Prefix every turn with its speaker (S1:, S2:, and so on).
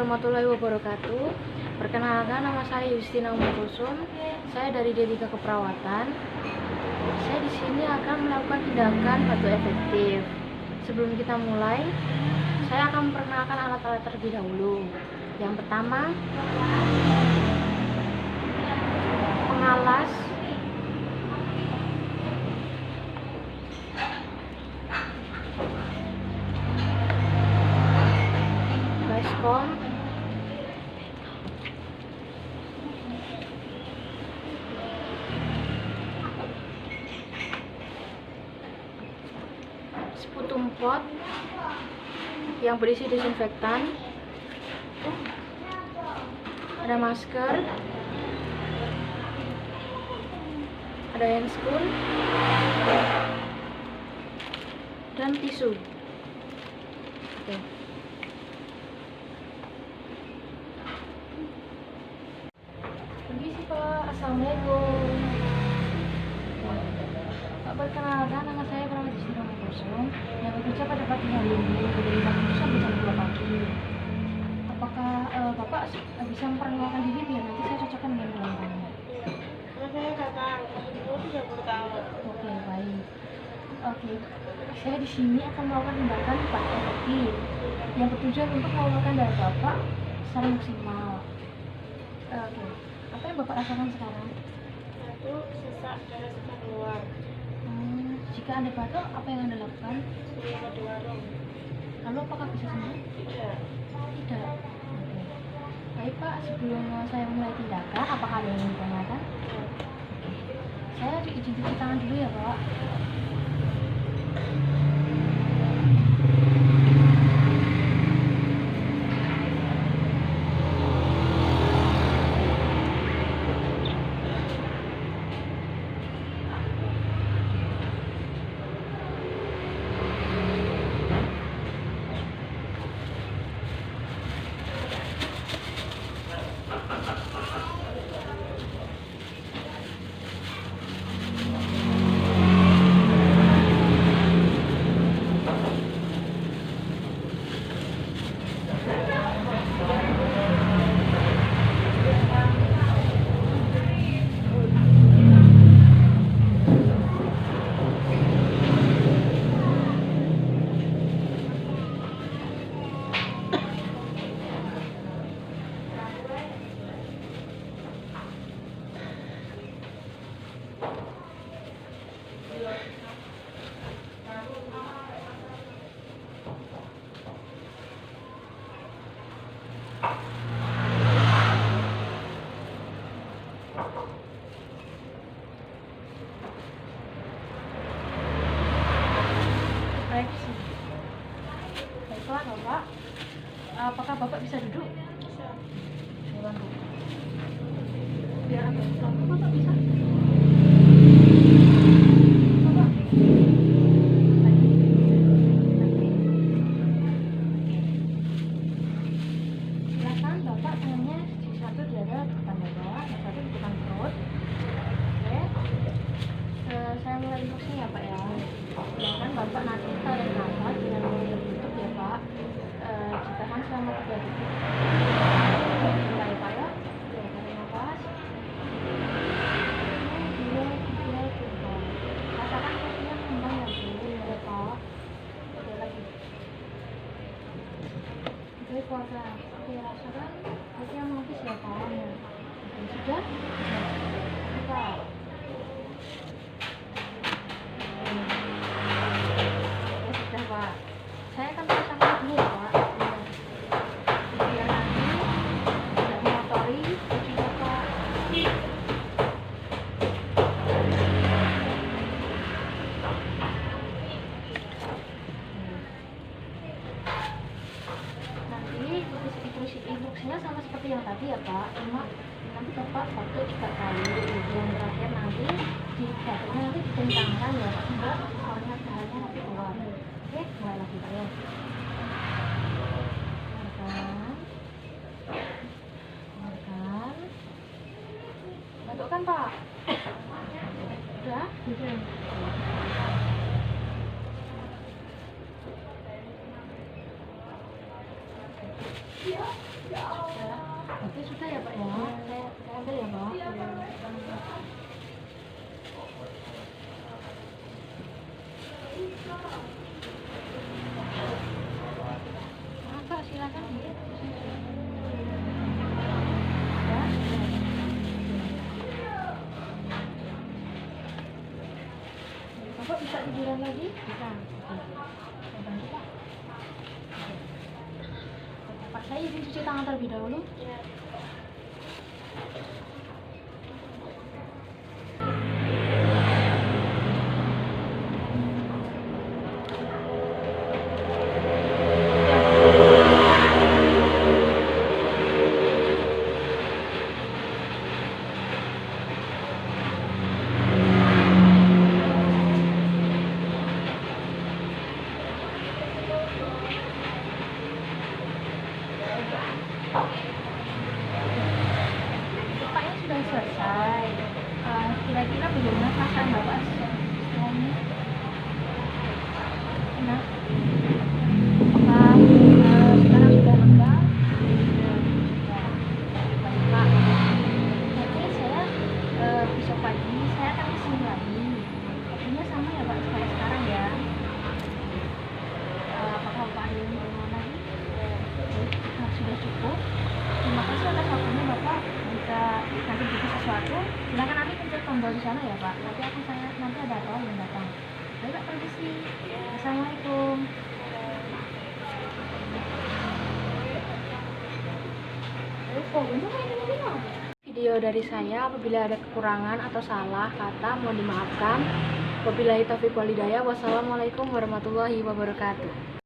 S1: warahmatullahi wabarakatuh. Perkenalkan, nama saya Yustina Umulkusum. Saya dari D3 Keperawatan. Saya di sini akan melakukan tindakan batu efektif. Sebelum kita mulai, saya akan memperkenalkan alat-alat terlebih dahulu. Yang pertama, pengalas, baskom, sputum pot yang berisi disinfektan, ada masker, ada handscoon, dan tisu. Oke. Permisi Pak, Assalamualaikum. Pak, perkenalkan, nama saya Perawat Yustina Umulkusum yang bekerja pada pagi hari ini dari jam 7 sampai jam 2 pagi. Apakah Bapak bisa memperkenalkan diri biar nanti saya cocokkan dengan pelanggannya?
S2: Saya nggak tahu, umur 30 tahun.
S1: Oke, baik. Oke, saya di sini akan melakukan tindakan batu efektif yang bertujuan untuk mengeluarkan darah Bapak secara maksimal. Oke, apa yang Bapak rasakan sekarang?
S2: Satu, sesak, darah sesak keluar.
S1: Jika Anda batuk, apa yang Anda lakukan?
S2: Suruh di warung.
S1: Lalu apakah bisa sembuh?
S2: Tidak.
S1: Tidak. Oke. Baik Pak, sebelum saya mulai tindakan, apakah ada yang ingin ditanyakan? Saya izin cuci tangan dulu ya Pak. Baiklah Bapak, apakah Bapak bisa duduk?
S2: Bisa.
S1: Saya bantu. Biar agak pelan, Bapak bisa? Bapak. Lagi. Oke. Silakan Bapak tangannya satu di dada depan Bapak, yang satu di depan perut. Oke. Saya mulai instruksinya ya Pak ya. Silakan Bapak nanti tarik nafas dengan mulut tertutup ya Pak. Ditahan selama 3 detik. Mulai Pak ya. Oke, tarik nafas. 1, 2, 3, 4. Rasakan posisinya kembang ya Bu, ya Pak. Oke, lagi. Oke, keluarga. Oke, rasakan posisinya menghapus ya Pak. Oke, sudah? Buka. Sudah Pak, saya akan pasangkan dulu ya Pak, biar nanti tidak mengotori baju Bapak. Nanti instruksinya sama seperti yang tadi ya Pak, cuma nanti Bapak batuk 3 kali, yang terakhir nanti di batuknya nanti dikencangkan ya Pak, sehingga soalnya bahannya nanti keluar. Oke, mulai lagi Pak ya. Keluarkan. Batuk kan Pak? Udah? Udah. Iya. Oke, sudah ya Pak ya. Saya ambil ya Pak. Pak, silakan. Bapak bisa tiduran lagi? Bisa. Saya bantu Pak. Pak, saya izin cuci tangan terlebih dahulu. Bapaknya sudah selesai. Kira-kira bagaimana perasaan Bapak setelah ini? Enak? Apa sekarang sudah lega? Baik Pak. Nanti saya besok pagi saya akan kesini lagi. Waktunya sama ya Pak kayak sekarang ya. Apakah Bapak ada yang mau lagi? Nah, sudah cukup. Terima kasih atas waktunya Bapak. Jika nanti butuh sesuatu, silakan nanti pencet tombol di sana ya Pak. Nanti ada orang yang datang. Baik Pak, permisi. Assalamualaikum. Video dari saya, apabila ada kekurangan atau salah kata mohon dimaafkan. Wabillahi taufiq wal hidayah. Wassalamualaikum warahmatullahi wabarakatuh.